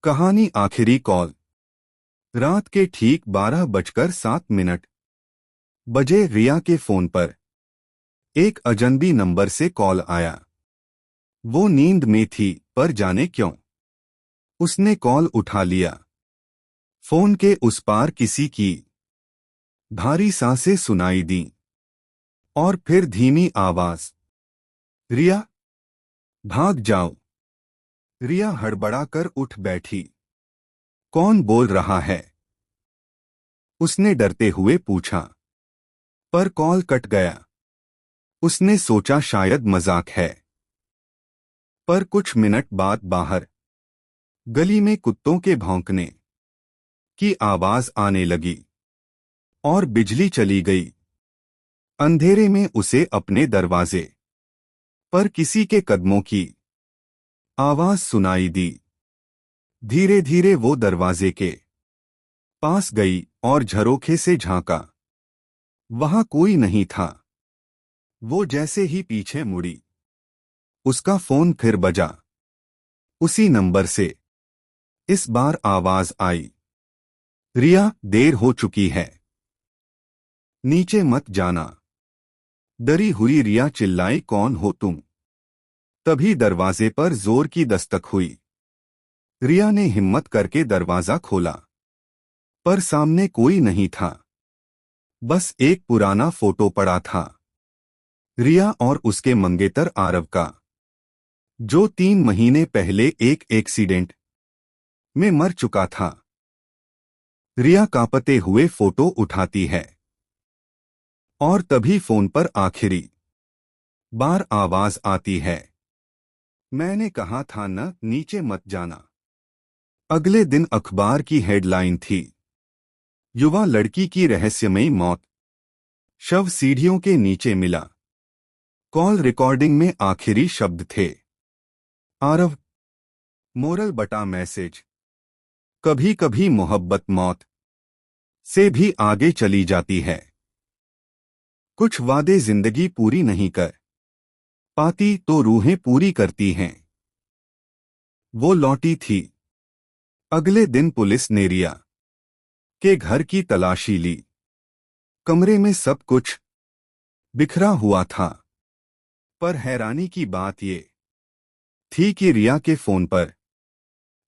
कहानी आखिरी कॉल। रात के ठीक 12:07 बजे रिया के फोन पर एक अजनबी नंबर से कॉल आया। वो नींद में थी, पर जाने क्यों उसने कॉल उठा लिया। फोन के उस पार किसी की भारी सांसें सुनाई दी और फिर धीमी आवाज, रिया, भाग जाओ। रिया हड़बड़ाकर उठ बैठी। कौन बोल रहा है? उसने डरते हुए पूछा, पर कॉल कट गया। उसने सोचा शायद मजाक है। पर कुछ मिनट बाद बाहर गली में कुत्तों के भौंकने की आवाज आने लगी और बिजली चली गई। अंधेरे में उसे अपने दरवाजे पर किसी के कदमों की आवाज सुनाई दी। धीरे धीरे वो दरवाजे के पास गई और झरोखे से झांका। वहां कोई नहीं था। वो जैसे ही पीछे मुड़ी, उसका फोन फिर बजा। उसी नंबर से इस बार आवाज आई, रिया, देर हो चुकी है, नीचे मत जाना। डरी हुई रिया चिल्लाई, कौन हो तुम? तभी दरवाजे पर जोर की दस्तक हुई। रिया ने हिम्मत करके दरवाजा खोला, पर सामने कोई नहीं था। बस एक पुराना फोटो पड़ा था, रिया और उसके मंगेतर आरव का, जो 3 महीने पहले एक एक्सीडेंट में मर चुका था। रिया कांपते हुए फोटो उठाती है और तभी फोन पर आखिरी बार आवाज आती है, मैंने कहा था न, नीचे मत जाना। अगले दिन अखबार की हेडलाइन थी, युवा लड़की की रहस्यमयी मौत, शव सीढ़ियों के नीचे मिला। कॉल रिकॉर्डिंग में आखिरी शब्द थे, आरव। मोरल बटा मैसेज, कभी कभी मोहब्बत मौत से भी आगे चली जाती है। कुछ वादे जिंदगी पूरी नहीं कर पाती तो रूहें पूरी करती हैं। वो लौटी थी। अगले दिन पुलिस ने रिया के घर की तलाशी ली। कमरे में सब कुछ बिखरा हुआ था, पर हैरानी की बात ये थी कि रिया के फोन पर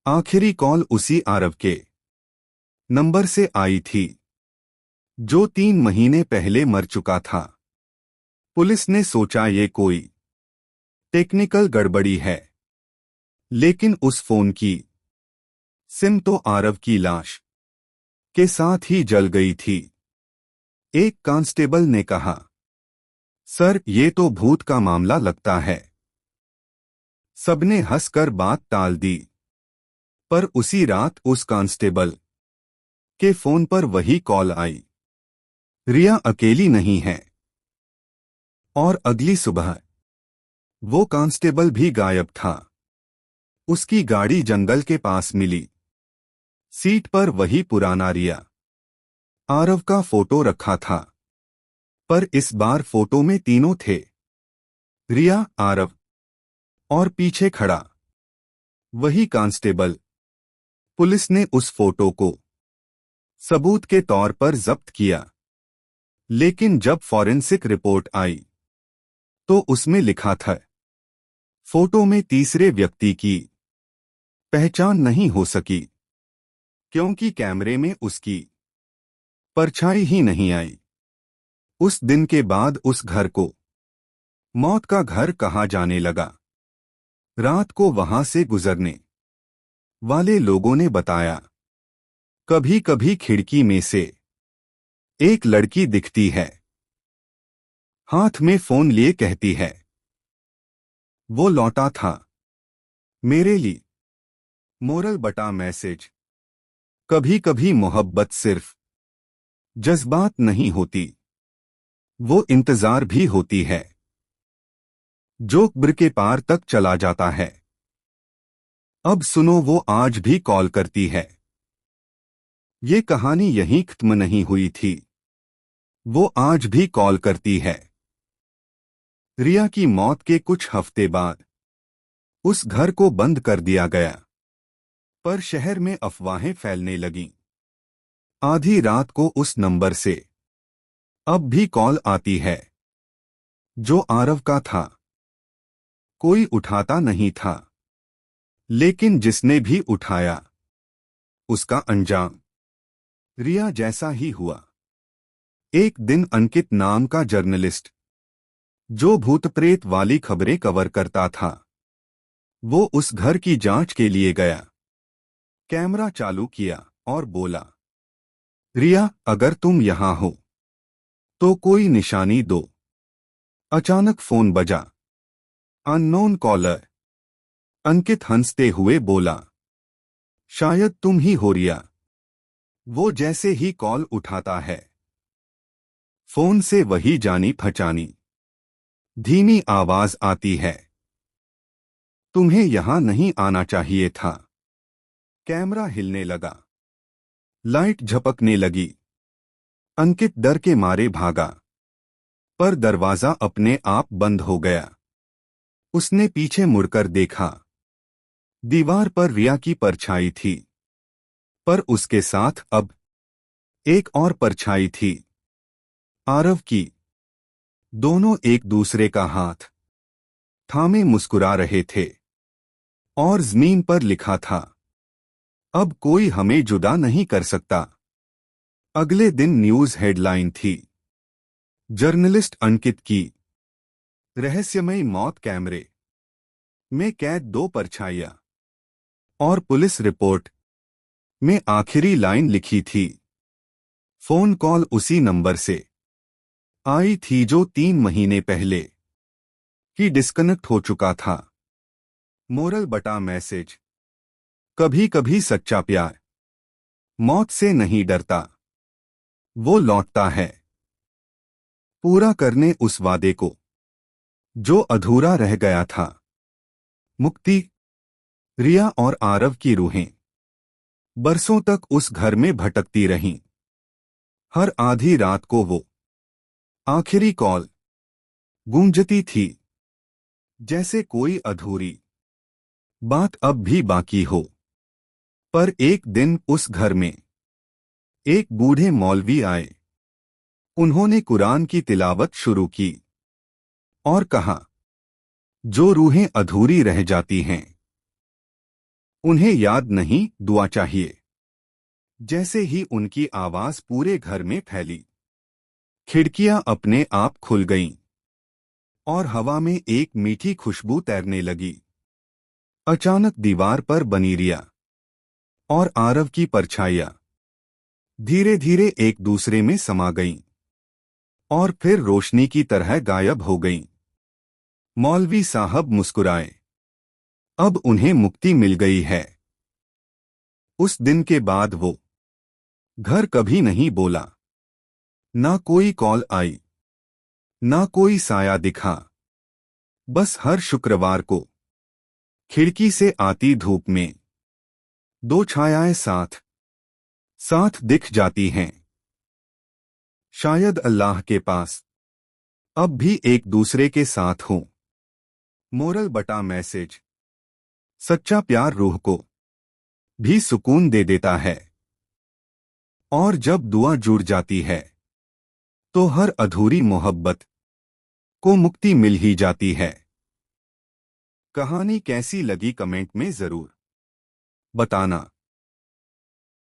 आखिरी कॉल उसी आरव के नंबर से आई थी, जो 3 महीने पहले मर चुका था। पुलिस ने सोचा ये कोई टेक्निकल गड़बड़ी है, लेकिन उस फोन की सिम तो आरव की लाश के साथ ही जल गई थी। एक कांस्टेबल ने कहा, सर, ये तो भूत का मामला लगता है। सबने हंसकर बात टाल दी, पर उसी रात उस कांस्टेबल के फोन पर वही कॉल आई, रिया अकेली नहीं है। और अगली सुबह वो कांस्टेबल भी गायब था। उसकी गाड़ी जंगल के पास मिली। सीट पर वही पुराना रिया आरव का फोटो रखा था, पर इस बार फोटो में तीनों थे, रिया, आरव और पीछे खड़ा वही कांस्टेबल। पुलिस ने उस फोटो को सबूत के तौर पर जब्त किया, लेकिन जब फॉरेंसिक रिपोर्ट आई तो उसमें लिखा था, फोटो में तीसरे व्यक्ति की पहचान नहीं हो सकी, क्योंकि कैमरे में उसकी परछाई ही नहीं आई। उस दिन के बाद उस घर को मौत का घर कहा जाने लगा। रात को वहां से गुजरने वाले लोगों ने बताया, कभी कभी खिड़की में से एक लड़की दिखती है, हाथ में फोन लिए कहती है, वो लौटा था मेरे लिए। मोरल बटा मैसेज, कभी कभी मोहब्बत सिर्फ जज्बात नहीं होती, वो इंतजार भी होती है, जो कब्र के पार तक चला जाता है। अब सुनो, वो आज भी कॉल करती है। ये कहानी यहीं खत्म नहीं हुई थी। वो आज भी कॉल करती है। रिया की मौत के कुछ हफ्ते बाद उस घर को बंद कर दिया गया। पर शहर में अफवाहें फैलने लगीं। आधी रात को उस नंबर से अब भी कॉल आती है जो आरव का था। कोई उठाता नहीं था, लेकिन जिसने भी उठाया उसका अंजाम रिया जैसा ही हुआ। एक दिन अंकित नाम का जर्नलिस्ट, जो भूत प्रेत वाली खबरें कवर करता था, वो उस घर की जांच के लिए गया। कैमरा चालू किया और बोला, रिया, अगर तुम यहां हो तो कोई निशानी दो। अचानक फोन बजा। Unknown collar. अंकित हंसते हुए बोला, शायद तुम ही हो रिया। वो जैसे ही कॉल उठाता है, फोन से वही जानी पहचानी धीमी आवाज आती है, तुम्हें यहां नहीं आना चाहिए था। कैमरा हिलने लगा, लाइट झपकने लगी। अंकित डर के मारे भागा, पर दरवाजा अपने आप बंद हो गया। उसने पीछे मुड़कर देखा। दीवार पर रिया की परछाई थी, पर उसके साथ अब एक और परछाई थी, आरव की। दोनों एक दूसरे का हाथ थामे मुस्कुरा रहे थे, और जमीन पर लिखा था, अब कोई हमें जुदा नहीं कर सकता। अगले दिन न्यूज हेडलाइन थी, जर्नलिस्ट अंकित की रहस्यमयी मौत, कैमरे में कैद 2 परछाइयां। और पुलिस रिपोर्ट में आखिरी लाइन लिखी थी, फोन कॉल उसी नंबर से आई थी जो 3 महीने पहले ही डिस्कनेक्ट हो चुका था। मोरल बटा मैसेज, कभी कभी सच्चा प्यार मौत से नहीं डरता, वो लौटता है पूरा करने उस वादे को जो अधूरा रह गया था। मुक्ति। रिया और आरव की रूहें बरसों तक उस घर में भटकती रहीं। हर आधी रात को वो आखिरी कॉल गूंजती थी, जैसे कोई अधूरी बात अब भी बाकी हो। पर एक दिन उस घर में एक बूढ़े मौलवी आए। उन्होंने कुरान की तिलावत शुरू की और कहा, जो रूहें अधूरी रह जाती हैं उन्हें याद नहीं, दुआ चाहिए। जैसे ही उनकी आवाज पूरे घर में फैली, खिड़कियां अपने आप खुल गईं और हवा में एक मीठी खुशबू तैरने लगी। अचानक दीवार पर बनी रिया और आरव की परछाइयां धीरे धीरे एक दूसरे में समा गईं और फिर रोशनी की तरह गायब हो गईं। मौलवी साहब मुस्कुराए, अब उन्हें मुक्ति मिल गई है। उस दिन के बाद वो घर कभी नहीं बोला। ना कोई कॉल आई, ना कोई साया दिखा। बस हर शुक्रवार को खिड़की से आती धूप में 2 छायाएं साथ साथ दिख जाती हैं। शायद अल्लाह के पास अब भी एक दूसरे के साथ हों। मोरल बटा मैसेज, सच्चा प्यार रूह को भी सुकून दे देता है, और जब दुआ जुड़ जाती है तो हर अधूरी मोहब्बत को मुक्ति मिल ही जाती है। कहानी कैसी लगी कमेंट में जरूर बताना।